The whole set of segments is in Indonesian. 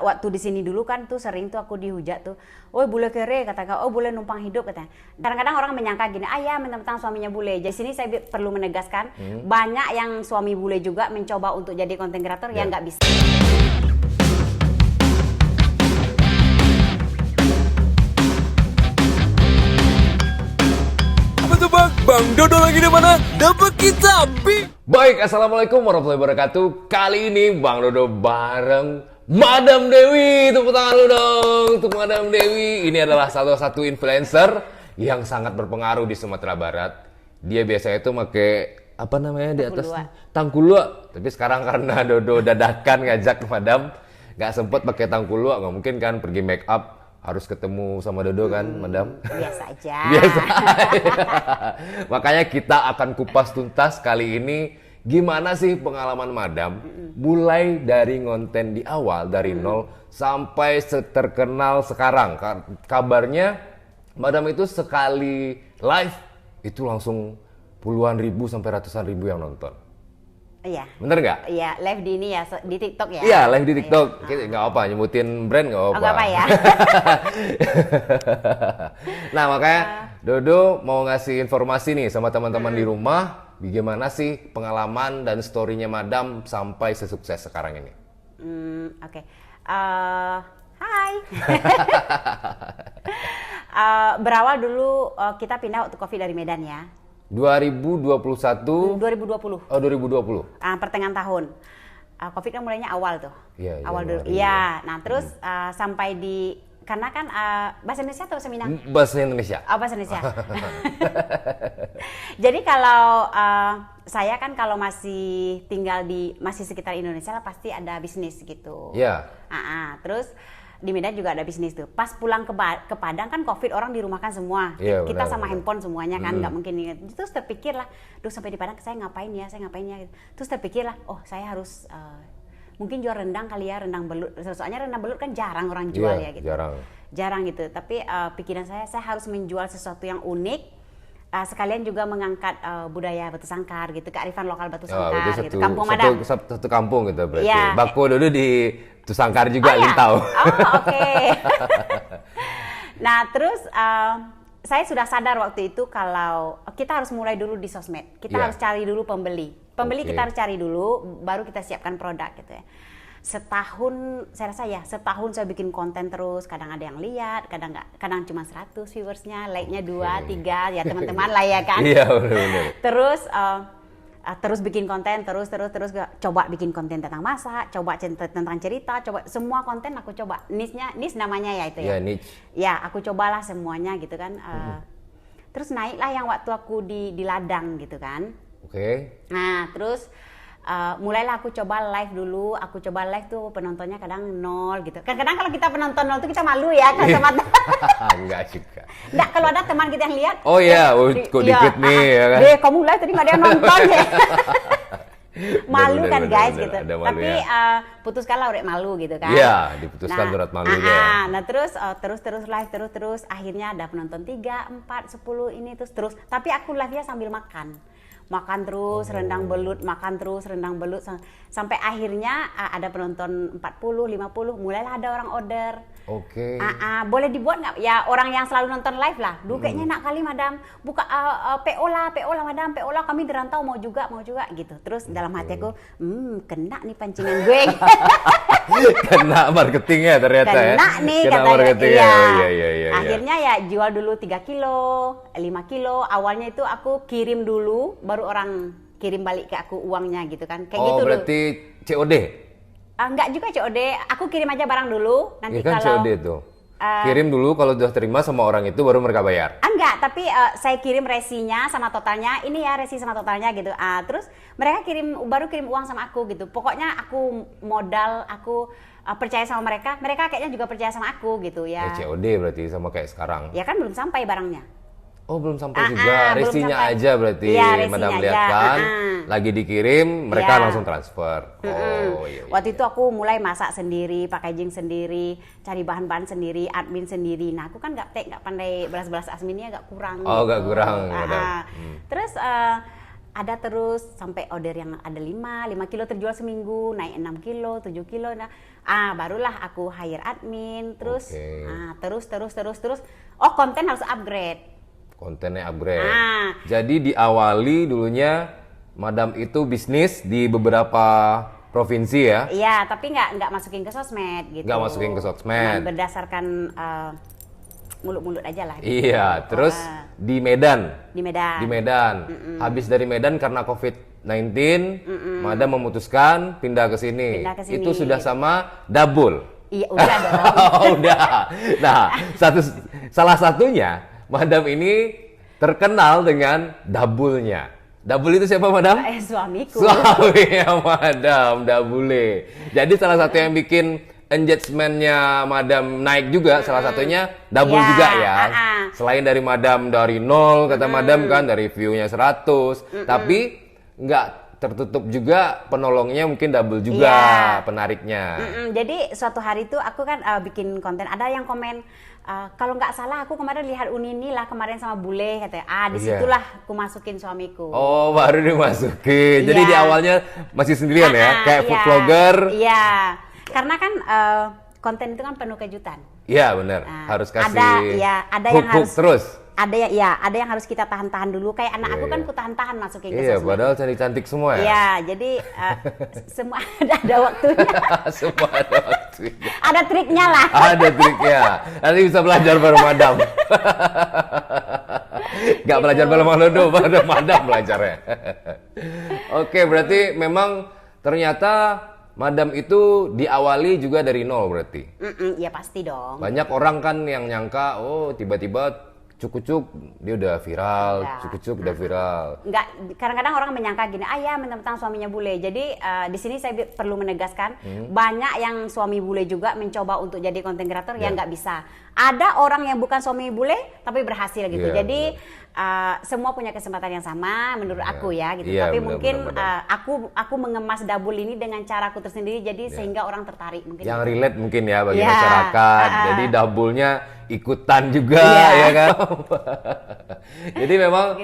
Waktu di sini dulu kan tuh sering tuh aku dihujat tuh, "Oh bule kere," katakan, "oh boleh numpang hidup," katanya. Kadang-kadang orang menyangka gini, ya mentang-mentang suaminya bule. Jadi sini saya perlu menegaskan, banyak yang suami bule juga mencoba untuk jadi konten kreator yang nggak bisa. Apa tuh bang? Bang Dodo lagi di mana? Dapat kita Baik, assalamualaikum warahmatullahi wabarakatuh. Kali ini Bang Dodo bareng Madam Dewi. Tepuk tangan lu dong untuk Madam Dewi. Ini adalah salah satu influencer yang sangat berpengaruh di Sumatera Barat. Dia biasanya itu pakai apa namanya di atas tangkulua. Tapi sekarang karena Dodo dadakan ngajak Madam, nggak sempet pakai tangkulua. Nggak mungkin kan pergi make up. Harus ketemu sama Dodo kan, Madam? Biasa aja. Biasa. Makanya kita akan kupas tuntas kali ini gimana sih pengalaman Madam mulai dari ngonten di awal dari nol sampai terkenal sekarang. Kabarnya Madam itu sekali live itu langsung puluhan ribu sampai ratusan ribu yang nonton. Iya. Bener nggak? Iya, live di ini ya, di TikTok ya? Iya, live di TikTok. Kita nggak apa, nyebutin brand nggak apa. Oh, nggak apa ya? Nah, makanya Dodo mau ngasih informasi nih sama teman-teman di rumah, bagaimana sih pengalaman dan story-nya Madam sampai sesukses sekarang ini. Oke. Hai. Berawal dulu kita pindah waktu COVID dari Medan ya. 2021 2020. Oh, 2020. Pertengahan tahun. COVID kan mulainya awal tuh. Iya, awal dulu. Januari, Iya. Nah, terus sampai di karena kan bahasa Indonesia atau bahasa Minang? Bahasa Indonesia. Oh, bahasa Indonesia. Jadi kalau saya kan kalau masih tinggal masih sekitar Indonesia lah pasti ada bisnis gitu. Iya. Terus di Medan juga ada bisnis tuh. Pas pulang ke Padang kan COVID orang dirumahkan semua. Iya, Kita benar, sama benar. handphone semuanya kan nggak mungkin ingat. Terus terpikir lah, duh sampai di Padang saya ngapain ya gitu. Terus terpikir lah, oh saya harus mungkin jual rendang kali ya, rendang belut. Soalnya rendang belut kan jarang orang jual Iya, ya gitu. Jarang gitu. Tapi pikiran saya harus menjual sesuatu yang unik. Sekalian juga mengangkat budaya Batu Sangkar gitu, kearifan lokal Batu Sangkar gitu. Kampung Madam. Satu kampung gitu berarti. Iya. Bako Dodo di Sangkar juga, ya? Lintau. Oke. Nah, terus saya sudah sadar waktu itu kalau kita harus mulai dulu di sosmed. Kita harus cari dulu pembeli. Kita harus cari dulu, baru kita siapkan produk gitu ya. Setahun saya bikin konten terus, kadang ada yang lihat, kadang nggak, kadang cuma 100 viewersnya, like-nya 2, 3, ya teman-teman lah ya kan. Iya, benar-benar. Terus bikin konten, terus coba bikin konten tentang masak, coba tentang cerita, coba semua konten aku coba. Niche namanya ya itu ya. Iya, niche. Ya, aku cobalah semuanya gitu kan. Terus naiklah yang waktu aku di ladang gitu kan. Oke. Nah, terus mulailah aku coba live dulu. Aku coba live tuh penontonnya kadang 0 gitu. Kadang kalau kita penonton 0 tuh kita malu ya kalau sama Enggak juga. Enggak, kalau ada teman kita yang lihat. Oh iya, kok dikit nih ya kan. Deh, kamu live tadi nggak ada yang nonton ya. Malu kan guys gitu. Malu, Tapi ya. putuskanlah urat malu gitu kan. Iya, diputuskan urat malunya. Nah terus live terus akhirnya ada penonton 3, 4, 10 ini terus. Tapi aku live-nya sambil makan terus rendang belut, sampai akhirnya ada penonton 40, 50, mulailah ada orang order. Oke. Boleh dibuat nggak? Ya orang yang selalu nonton live lah. Duh kayaknya enak kali Madam. Buka PO lah Madam, PO lah kami di rantau mau juga gitu. Terus dalam hati aku, kena nih pancingan gue. Kena marketingnya ternyata ya. Kena nih Kena katanya. marketingnya. Iya. Akhirnya ya jual dulu 3 kilo, 5 kilo. Awalnya itu aku kirim dulu, baru orang kirim balik ke aku uangnya gitu kan. Kayak gitu berarti dulu. COD? Enggak juga COD, aku kirim aja barang dulu. Nanti Iya kan kalau COD tuh. Kirim dulu, kalau udah terima sama orang itu baru mereka bayar. Enggak, tapi saya kirim resinya sama totalnya. Ini ya resi sama totalnya gitu. Terus mereka baru kirim uang sama aku gitu. Pokoknya aku modal, aku percaya sama mereka. Mereka kayaknya juga percaya sama aku gitu ya. COD berarti sama kayak sekarang. Ya kan belum sampai barangnya. Oh belum sampai juga, belum resinya sampai. aja berarti. Iya, resinya Madam aja. lihat kan, lagi dikirim, mereka Iya. langsung transfer. Oh iya. Waktu itu aku mulai masak sendiri, packaging sendiri, cari bahan-bahan sendiri, admin sendiri. Nah aku kan nggak pandai belas-belas adminnya agak kurang. Oh, gitu. agak kurang, Madam. Terus ada terus sampai order yang ada 5 kilo terjual seminggu, naik 6 kilo, 7 kilo. Nah, barulah aku hire admin, terus terus. Oh, konten harus upgrade. Kontennya upgrade. Jadi diawali dulunya Madam itu bisnis di beberapa provinsi ya? Iya, tapi nggak masukin ke sosmed gitu. Nggak masukin ke sosmed. Berdasarkan mulut-mulut aja lah. Gitu. Iya, terus di Medan. Di Medan. Di Medan. Habis dari Medan karena COVID-19, Madam memutuskan pindah ke sini. Itu sudah sama Dabul. Iya, udah dong. Udah. Nah, salah satunya Madam ini terkenal dengan Dabulnya. Dabul itu siapa, Madam? Suamiku. Suaminya Madam, Dabule. Jadi salah satu yang bikin engagement-nya Madam naik juga, salah satunya Dabul juga ya. Selain dari Madam dari 0, kata Madam kan, dari view-nya 100. Tapi nggak tertutup juga penolongnya mungkin Dabul juga penariknya. Jadi suatu hari itu aku kan bikin konten, ada yang komen, kalau nggak salah aku kemarin lihat Unini lah kemarin sama Bule katanya. Disitulah aku masukin suamiku. Oh, baru dimasukin. Jadi di awalnya masih sendirian ya, kayak food vlogger. Iya, karena kan konten itu kan penuh kejutan. Iya benar, harus kasih ada yang harus terus. Ada yang harus kita tahan-tahan dulu. Kayak anak aku kan ku tahan-tahan masukin ke sosmed. Iya, padahal cantik-cantik semua ya. Iya, jadi semua ada waktunya. Semua ada waktunya. Ada triknya lah. Ada triknya. Nanti bisa belajar bareng Madam. Gak belajar bareng Malodo, bareng Madam belajarnya. Oke, berarti memang ternyata Madam itu diawali juga dari 0 berarti? Iya pasti dong. Banyak orang kan yang nyangka, oh tiba-tiba cuk-cuk dia udah viral, cuk-cuk udah viral. Enggak, kadang-kadang orang menyangka gini, ya mentang-mentang suaminya bule. Jadi di sini saya perlu menegaskan, banyak yang suami bule juga mencoba untuk jadi konten kreator yang nggak bisa. Ada orang yang bukan suami bule tapi berhasil gitu. Jadi semua punya kesempatan yang sama menurut aku ya gitu. Tapi mungkin aku mengemas Dabul ini dengan caraku tersendiri, jadi sehingga orang tertarik mungkin. Yang relate mungkin ya bagi masyarakat. Jadi Dabulnya ikutan juga ya kan. Jadi memang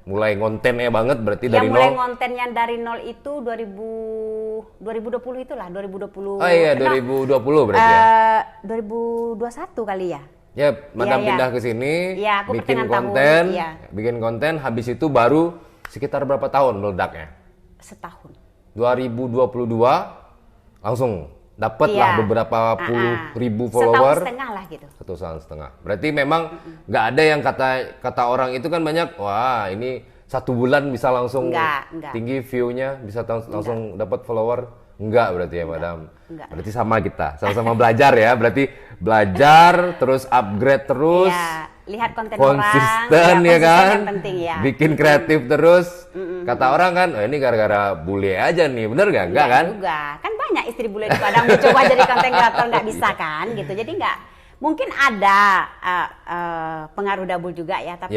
mulai kontennya banget berarti dari 0. Mulai kontennya dari 0 itu 2020 itulah, 2020. Oh iya, 2020 berarti ya. 2021 kali ya. Ya, Madam pindah ke sini, bikin konten, bikin konten, habis itu baru sekitar berapa tahun meledaknya? Setahun. 2022 langsung dapatlah beberapa puluh ribu follower. 1,5 tahun lah gitu. 1,5 tahun. Berarti memang nggak ada yang kata orang itu kan banyak, wah ini 1 bulan bisa langsung tinggi view-nya, bisa langsung dapat follower. Enggak berarti ya Madam. Berarti sama kita, sama-sama belajar ya. Berarti belajar terus upgrade terus. Ya, lihat konten konsisten orang. Ya kan. Yang penting ya. Bikin kreatif terus. Kata orang kan, oh ini gara-gara bule aja nih. Bener gak? Enggak kan? Juga. Kan banyak istri bule di Padang mencoba jadi konten kreator nggak bisa kan gitu. Jadi nggak, mungkin ada pengaruh Dabul juga ya. Tapi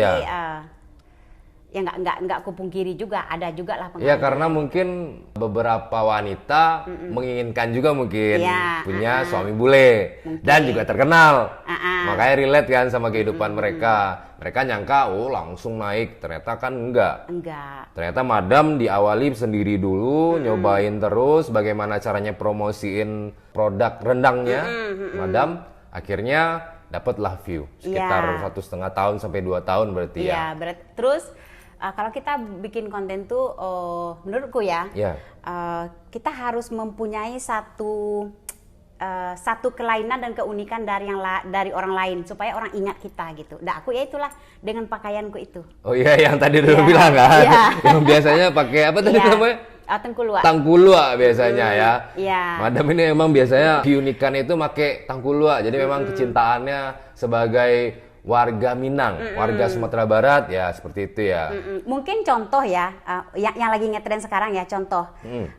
ya nggak kupungkiri juga, ada juga lah pengaruh. Ya karena mungkin beberapa wanita menginginkan juga mungkin punya suami bule dan juga terkenal. Makanya relate kan sama kehidupan mereka. Mereka nyangka langsung naik, ternyata kan enggak. Ternyata Madam diawali sendiri dulu, nyobain terus bagaimana caranya promosiin produk rendangnya. Madam akhirnya dapatlah view sekitar 1,5 tahun sampai 2 tahun berarti ya. Iya, terus kalau kita bikin konten tuh menurutku ya, kita harus mempunyai satu kelainan dan keunikan dari orang lain supaya orang ingat kita gitu. Nah aku ya itulah dengan pakaianku itu. Oh iya, yang tadi dulu bilang kan, yang biasanya pakai apa tadi namanya? Tangkulua. Tangkulua biasanya ya. Iya. Madam ini emang biasanya keunikan itu pakai tangkulua. Jadi memang kecintaannya sebagai warga Minang, warga Sumatera Barat ya seperti itu ya. Mungkin contoh ya, yang lagi ngetren sekarang ya contoh.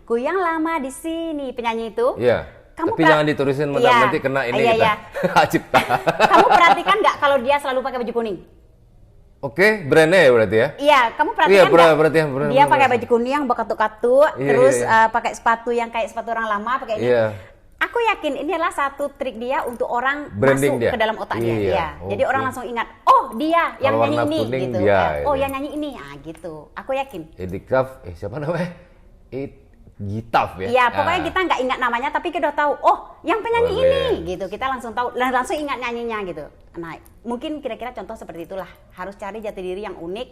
Ku yang lama di sini penyanyi itu. Iya. Tapi jangan ditulisin Madam nanti kena ini kita. Cipta. Kamu perhatikan nggak kalau dia selalu pakai baju kuning? Oke, brandnya ya berarti ya? Iya, kamu perhatikan nggak? Dia pakai baju kuning yang berkatuk-katuk, terus pakai sepatu yang kayak sepatu orang lama, pakai ini. Aku yakin ini adalah satu trik dia untuk orang Branding masuk dia? ke dalam otak dia. Iya, Iya. Jadi oke. orang langsung ingat, oh dia yang Kalau nyanyi warna ini kuning gitu. dia, Oh gitu. yang nyanyi ini, gitu. Aku yakin. Edikaf, siapa namanya? Gitaf ya? Iya, pokoknya kita nggak ingat namanya, tapi kita udah tahu, oh yang penyanyi Boleh. ini, gitu. Kita langsung tahu, langsung ingat nyanyinya gitu. Nah, mungkin kira-kira contoh seperti itulah. Harus cari jati diri yang unik,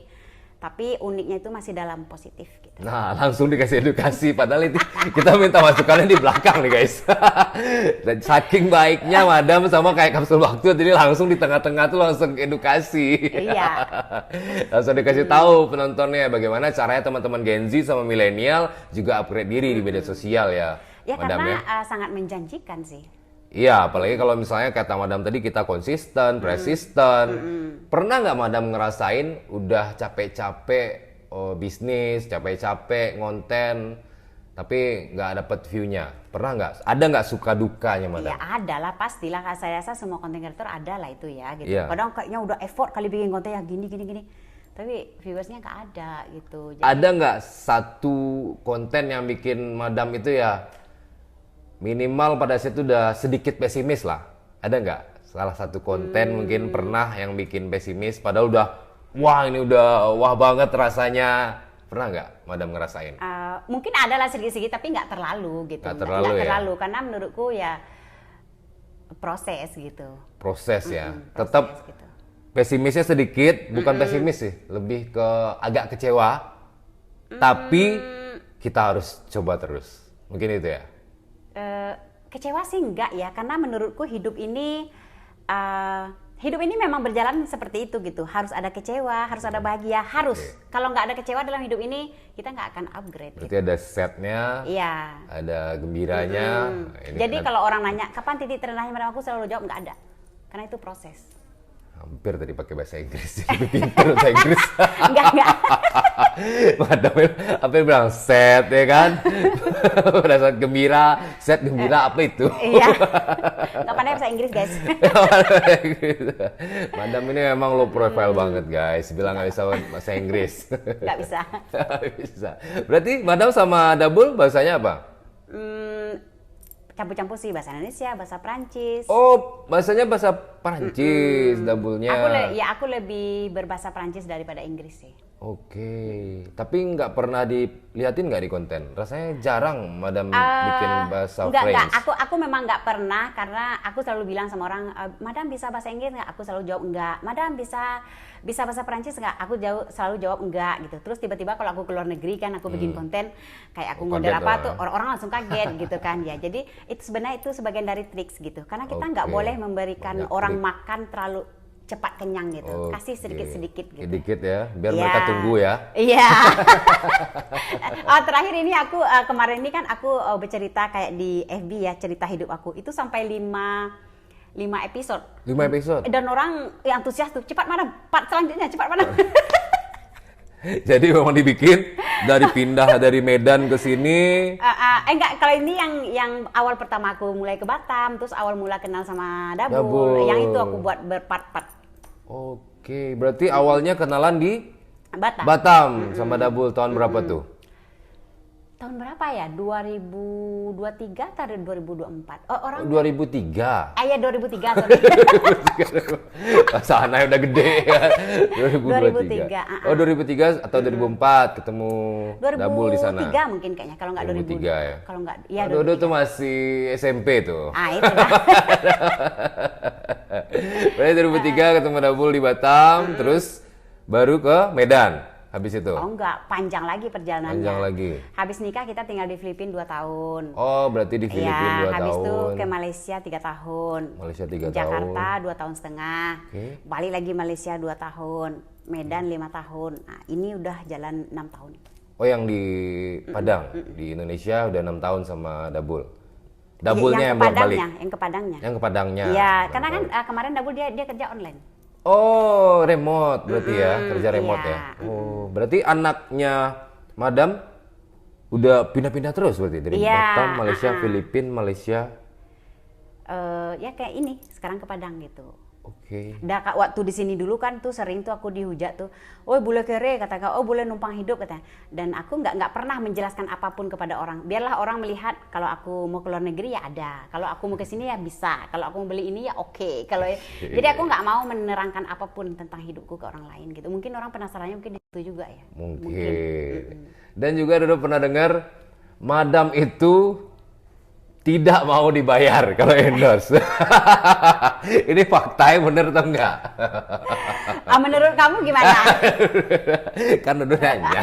tapi uniknya itu masih dalam positif gitu. Nah, langsung dikasih edukasi. Padahal itu kita minta masukannya di belakang nih guys. Dan saking baiknya Madam sama kayak kapsul waktu, jadi langsung di tengah-tengah tuh langsung edukasi. Iya. Langsung dikasih tahu penontonnya bagaimana caranya teman-teman Gen Z sama milenial juga upgrade diri di media sosial ya. Ya Madam karena ya. sangat menjanjikan sih. Iya, apalagi kalau misalnya kata Madam tadi kita konsisten, persisten. Pernah nggak Madam ngerasain udah capek-capek bisnis, capek-capek ngonten, tapi nggak dapet view-nya? Pernah nggak? Ada nggak suka dukanya Madam? Ya ada lah, pastilah. Saya rasa semua content creator ada lah itu ya gitu. Iya. Padahal kayaknya udah effort kali bikin konten ya gini. Tapi viewersnya nggak ada gitu. Jadi, Ada nggak satu konten yang bikin Madam itu ya minimal pada saat itu udah sedikit pesimis lah? Ada nggak? Salah satu konten mungkin pernah yang bikin pesimis, padahal udah wah ini udah wah banget rasanya. Pernah nggak Madam ngerasain? mungkin ada lah sedikit-sedikit, tapi nggak terlalu gitu. Nggak terlalu ya? terlalu, karena menurutku ya proses gitu. Proses ya. Proses Tetap gitu. pesimisnya sedikit, bukan pesimis sih, lebih ke agak kecewa. Tapi kita harus coba terus. Mungkin itu ya. Kecewa sih enggak ya, karena menurutku hidup ini memang berjalan seperti itu gitu. Harus ada kecewa, harus ada bahagia, harus. Kalau nggak ada kecewa dalam hidup ini, kita nggak akan upgrade. Berarti ada setnya, Iya. ada gembiranya. Ini Jadi kan kalau orang nanya kapan titik terendahnya pada aku, selalu jawab nggak ada, karena itu proses. hampir tadi pakai bahasa Inggris, lebih pintar bahasa Inggris. Enggak. Madam apa yang bilang set ya kan? Pada saat gembira, set gembira apa itu? Iya. Nggak pandai bahasa Inggris guys. Madam ini memang low profile banget guys, bilang nggak bisa bahasa Inggris. Nggak bisa. Nggak bisa. Berarti Madam sama Dabul bahasanya apa? Campur-campur sih, bahasa Indonesia, bahasa Prancis. Oh, bahasanya bahasa Prancis, Dabulnya. Aku lebih berbahasa Prancis daripada Inggris sih. Oke, tapi nggak pernah dilihatin nggak di konten? Rasanya jarang Madam bikin bahasa French. Enggak. Aku memang nggak pernah, karena aku selalu bilang sama orang, Madam bisa bahasa Inggris nggak? Aku selalu jawab enggak. Madam bisa bahasa Prancis nggak? Aku selalu jawab enggak gitu. Terus tiba-tiba kalau aku keluar negeri kan, aku bikin konten kayak aku model kaget apa lah. tuh, orang-orang langsung kaget gitu kan ya. Jadi itu sebenarnya itu sebagian dari triks gitu. Karena kita nggak Oke. boleh memberikan Banyak orang trik. makan terlalu cepat kenyang gitu. Kasih Oke. sedikit-sedikit gitu. Sedikit ya, biar Iya. mereka tunggu ya. Iya. Terakhir ini aku kemarin ini kan aku bercerita kayak di FB ya, cerita hidup aku. Itu sampai 5 episode. 5 episode. Dan orang yang antusias tuh, cepat mana? Part selanjutnya, cepat mana? Jadi memang dibikin dari pindah dari Medan ke sini. Enggak, kalau ini yang awal pertama aku mulai ke Batam, terus awal mula kenal sama Dabul. Dabul. Yang itu aku buat berpart-part. Oke, berarti awalnya kenalan di Batam. Batam sama Dabul tahun berapa tuh? Tahun berapa ya? 2023 atau 2024? Oh, orang 2003. ya 2003, sorry. Sana udah gede ya. 2023. 2003, Oh 2003 atau 2004 ketemu Dabul di sana. 2003 mungkin kayaknya, kalau nggak 2003 ya. Kalau nggak, ya Aduh tuh masih SMP tuh. itu lah. Berarti 2003 ketemu Dabul di Batam, terus baru ke Medan. Habis itu. Oh enggak, panjang lagi perjalanannya. Panjang lagi. Habis nikah kita tinggal di Filipina 2 tahun. Oh, berarti di Filipina 2 habis itu tahun. ke Malaysia 3 tahun. Malaysia 3 tahun. Jakarta 2 tahun setengah. Oke. Balik lagi Malaysia 2 tahun. Medan 5 tahun. Nah, ini udah jalan 6 tahun. Oh, yang di Padang, di Indonesia udah 6 tahun sama Dabul. Dabulnya yang bolak-balik. Yang ke Padangnya. Yang ke Padangnya. Iya, karena kan kemarin Dabul dia kerja online. Oh, remote berarti ya, kerja remote iya. ya. Oh, berarti anaknya Madam udah pindah-pindah terus berarti dari Iya, Batam, Malaysia, Filipina, Malaysia. Ya kayak ini, sekarang ke Padang gitu. Oke. Waktu di sini dulu kan tuh sering tuh aku dihujat tuh, oh boleh kere kata kau, oh boleh numpang hidup katanya. Dan aku nggak pernah menjelaskan apapun kepada orang. Biarlah orang melihat kalau aku mau ke luar negeri ya ada, kalau aku mau ke sini ya bisa, kalau aku mau beli ini ya oke. Jadi aku nggak mau menerangkan apapun tentang hidupku ke orang lain gitu. Mungkin orang penasarannya mungkin itu juga ya. Mungkin. Dan juga Dodo pernah dengar Madam itu tidak mau dibayar kalau endorse. Ini fakta yang bener atau enggak? Menurut kamu gimana? Kan Dodo nanya.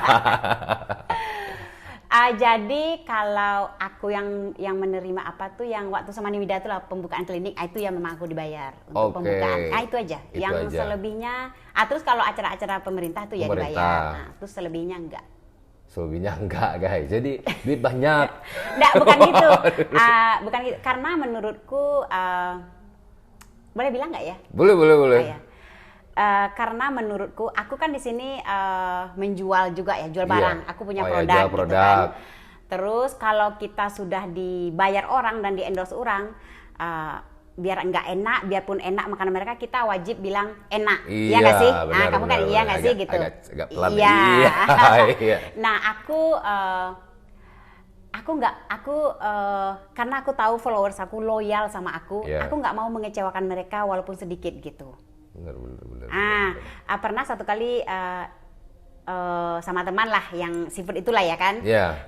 Jadi kalau aku yang menerima apa tuh yang waktu sama Niwida tuh lah pembukaan klinik, itu ya memang aku dibayar untuk pembukaan. Itu aja. Yang selebihnya, terus kalau acara-acara pemerintah tuh ya dibayar. Terus selebihnya enggak. Selebihnya enggak guys, jadi duit banyak. Enggak, bukan gitu. Bukan gitu. Karena menurutku, boleh bilang nggak ya? Boleh. Ya. Karena menurutku, aku kan di sini menjual juga ya, jual barang. Aku punya produk, jual gitu kan. Terus kalau kita sudah dibayar orang dan di endorse orang, biar enggak enak, biarpun enak makanan mereka, kita wajib bilang enak. Iya nggak sih? Kamu kan iya nggak sih gitu? Agak pelan. Iya. Iya. Nah karena aku tahu followers aku loyal sama aku nggak mau mengecewakan mereka walaupun sedikit gitu. Benar. Pernah satu kali sama teman lah yang seafood itulah ya kan. Iya.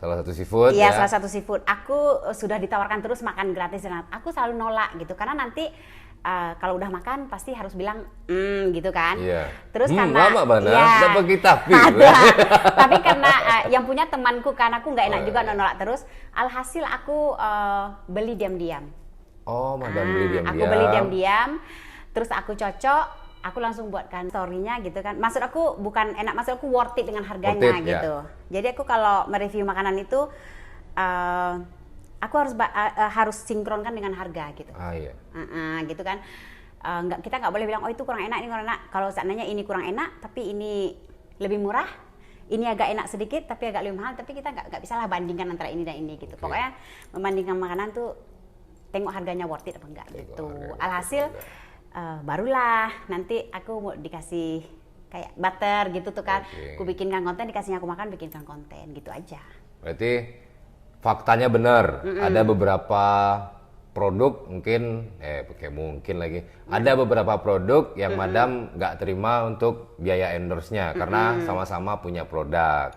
Salah satu seafood. Iya, salah satu seafood. Aku sudah ditawarkan terus makan gratis dan aku selalu nolak gitu karena nanti kalau udah makan pasti harus bilang gitu kan. Iya. Terus karena lama banget. Dapat kita tapi karena yang punya temanku kan aku nggak enak juga nolak terus. Alhasil aku beli diam-diam. Oh, Madam beli diam-diam. Aku beli diam-diam. Terus aku cocok. Aku langsung buatkan story-nya gitu kan. Maksud aku bukan enak, maksud aku worth it dengan harganya gitu. Jadi aku kalau mereview makanan itu aku harus sinkronkan dengan harga gitu. Iya. Gitu kan. Kita nggak boleh bilang oh itu kurang enak, ini kurang enak. Kalau seandainya ini kurang enak tapi ini lebih murah, ini agak enak sedikit tapi agak lebih mahal, tapi kita nggak bisa lah bandingkan antara ini dan ini gitu. Pokoknya membandingkan makanan tuh tengok harganya worth it apa enggak gitu. Alhasil barulah nanti aku mau dikasih kayak butter gitu tuh kan. Aku bikinkan konten, dikasihnya aku makan, bikinkan konten gitu aja. Berarti faktanya benar. Ada beberapa produk mungkin ada beberapa produk yang Madam nggak terima untuk biaya endorse-nya karena sama-sama punya produk.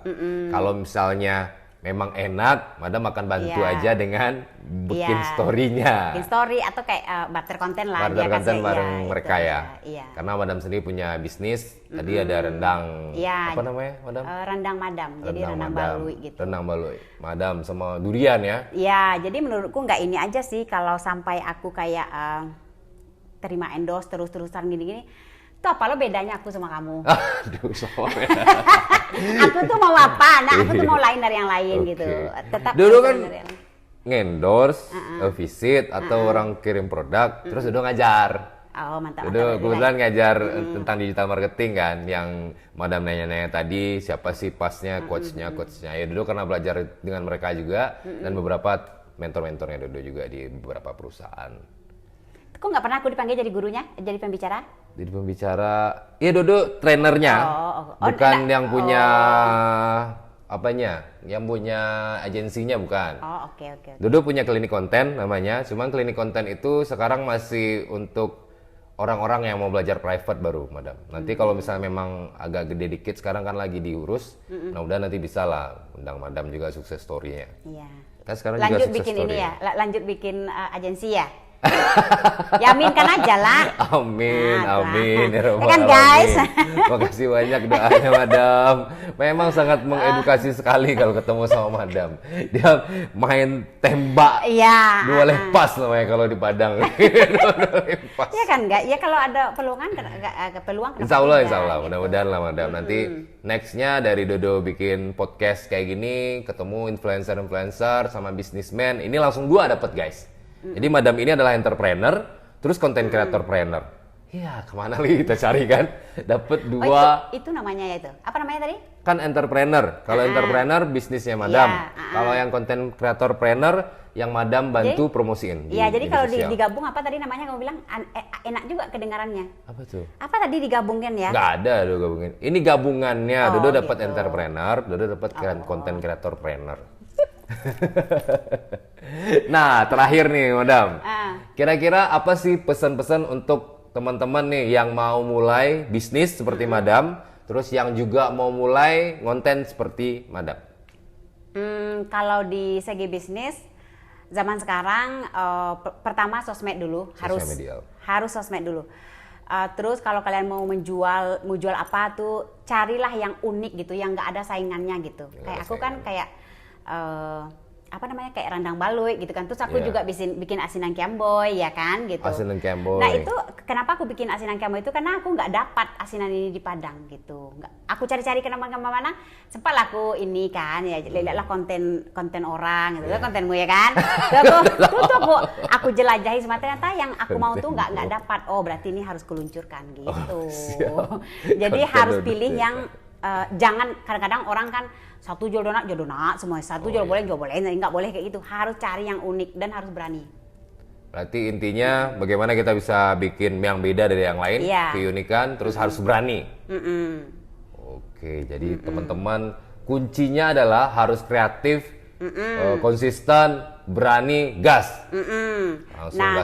Kalau misalnya memang enak, Madam akan bantu aja dengan bikin story-nya. Bikin story atau kayak barter konten lah. Barter konten bareng mereka ya. Iya. Karena Madam sendiri punya bisnis. Tadi ada rendang. Apa namanya, Madam? Rendang Madam. Jadi rendang balui gitu. Rendang balui. Madam sama durian ya. Iya, jadi menurutku nggak ini aja sih kalau sampai aku kayak terima endorse terus-terusan gini-gini. Itu apa lo bedanya aku sama kamu? Aduh, sorry. Aku tuh mau apa? Nah, aku tuh mau lain dari yang lain gitu. Tetap dulu kan ngendorse, visit atau orang kirim produk, terus udah ngajar. Oh, mantap. Udah kebetulan ngajar tentang digital marketing kan, yang Madam nanya-nanya tadi siapa sih pasnya, coachnya. Ya dulu karena belajar dengan mereka juga dan beberapa mentor-mentornya Dodo juga di beberapa perusahaan. Kok nggak pernah aku dipanggil jadi gurunya, jadi pembicara? Jadi pembicara, iya Dodo trainernya, bukan yang punya apanya, yang punya agensinya bukan. Oke. Dodo punya klinik konten namanya, cuman klinik konten itu sekarang masih untuk orang-orang yang mau belajar private baru, Madam. Nanti kalau misalnya memang agak gede dikit, sekarang kan lagi diurus, nah udah nanti bisa lah undang Madam juga sukses story-nya. Iya. Kan sekarang lanjut juga bikin ini ya, lanjut bikin agensi ya. Yaminkan aja lah. Amin. Ya kan guys. Makasih banyak doanya Madam. Memang sangat mengedukasi sekali kalau ketemu sama Madam. Dia main tembak. Iya. Dua lepas namanya kalau di Padang. Dua lepas. Iya kan enggak? Ya kalau ada peluang Insya Allah. Mudah-mudahan lah Madam. Nanti nextnya dari Dodo bikin podcast kayak gini, ketemu influencer sama businessman. Ini langsung 2 dapat guys. Jadi Madam ini adalah entrepreneur, terus content creator trainer. Ya, kemana lagi kita cari kan? Dapat 2. Itu namanya ya itu. Apa namanya tadi? Kan entrepreneur. Kalau entrepreneur bisnisnya Madam. Kalau yang content creator trainer yang Madam bantu promosiin. Iya, jadi kalau sosial. digabung apa tadi namanya kamu bilang enak juga kedengarannya. Apa tuh? Apa tadi digabungin ya? Nggak ada Dodo gabungin. Ini gabungannya. Dodo dapat gitu. entrepreneur, Dodo dapat content creator planner. Nah, terakhir nih, Madam. Kira-kira apa sih pesan-pesan untuk teman-teman nih yang mau mulai bisnis seperti Madam, terus yang juga mau mulai konten seperti Madam? Kalau di segi bisnis zaman sekarang pertama sosmed dulu, harus sosmed dulu. Terus kalau kalian mau jual apa tuh carilah yang unik gitu, yang nggak ada saingannya gitu. Kayak aku kan kayak apa namanya kayak rendang balui gitu kan. Terus aku juga bikin asinan kiamboy ya kan gitu. Asinan kiamboy. Nah itu kenapa aku bikin asinan kiamboy itu karena aku nggak dapat asinan ini di Padang gitu. Aku cari-cari kemana-mana, sempat aku ini kan ya lihatlah konten orang gitu, kontenmu ya kan. Terus aku jelajahi semua ternyata yang aku mau tuh nggak dapat. Oh berarti ini harus kuluncurkan gitu. Jadi harus pilih yang jangan kadang-kadang orang kan satu jual donat semua, satu jual boleh, nggak boleh kayak gitu. Harus cari yang unik dan harus berani. Berarti intinya bagaimana kita bisa bikin yang beda dari yang lain, keunikan, terus harus berani. Oke, jadi teman-teman kuncinya adalah harus kreatif, konsisten, berani, gas. Nah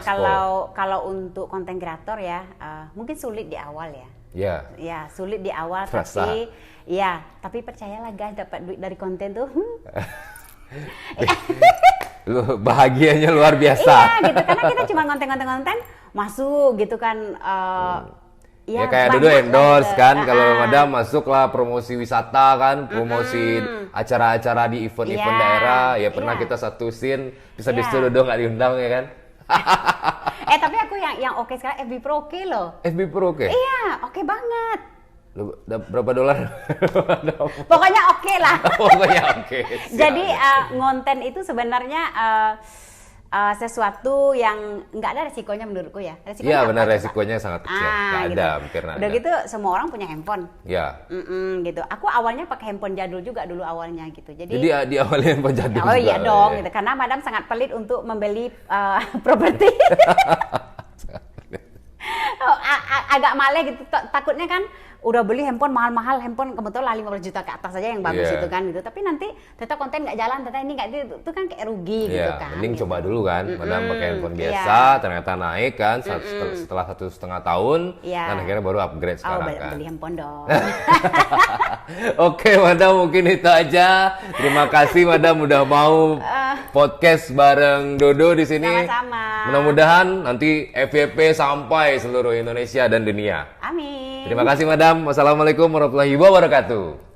kalau untuk konten kreator ya mungkin sulit di awal ya. Ya sulit di awal tapi percayalah guys dapat duit dari konten tuh bahagianya luar biasa. Iya gitu karena kita cuma konten masuk gitu kan ya kayak Dodo endorse gitu. Kan kalau Madam masuklah promosi wisata kan, promosi acara-acara di event-event daerah ya pernah kita satu scene bisa habis itu Dodo nggak diundang ya kan. Tapi aku yang oke sekarang FB Pro oke loh. FB Pro oke? Iya, oke banget. Berapa dolar? Pokoknya oke lah. Pokoknya oke. Jadi ngonten itu sebenarnya sesuatu yang nggak ada resikonya menurutku ya. Iya benar resikonya sangat kecil. Nggak gitu. ada, hampir nggak ada. Udah gitu semua orang punya handphone. Iya. Gitu. Aku awalnya pakai handphone jadul juga dulu awalnya gitu. Jadi di awalnya handphone jadul. Oh iya dong, gitu. Karena Madam sangat pelit untuk membeli properti. Agak male gitu. Takutnya kan udah beli handphone mahal-mahal, handphone kebetulan 15 juta ke atas saja yang bagus itu kan gitu. Tapi nanti ternyata konten nggak jalan, ternyata ini nggak itu kan kayak rugi gitu kan. Mending gitu. coba dulu kan, Madam pakai handphone biasa, ternyata naik kan setelah 1,5 tahun, dan akhirnya baru upgrade sekarang kan. Beli handphone dong. Oke Madam mungkin itu aja. Terima kasih Madam udah mau podcast bareng Dodo di sini. Sama-sama. Mudah-mudahan nanti FYP sampai seluruh Indonesia dan dunia. Amin. Terima kasih Madam. Wassalamualaikum warahmatullahi wabarakatuh.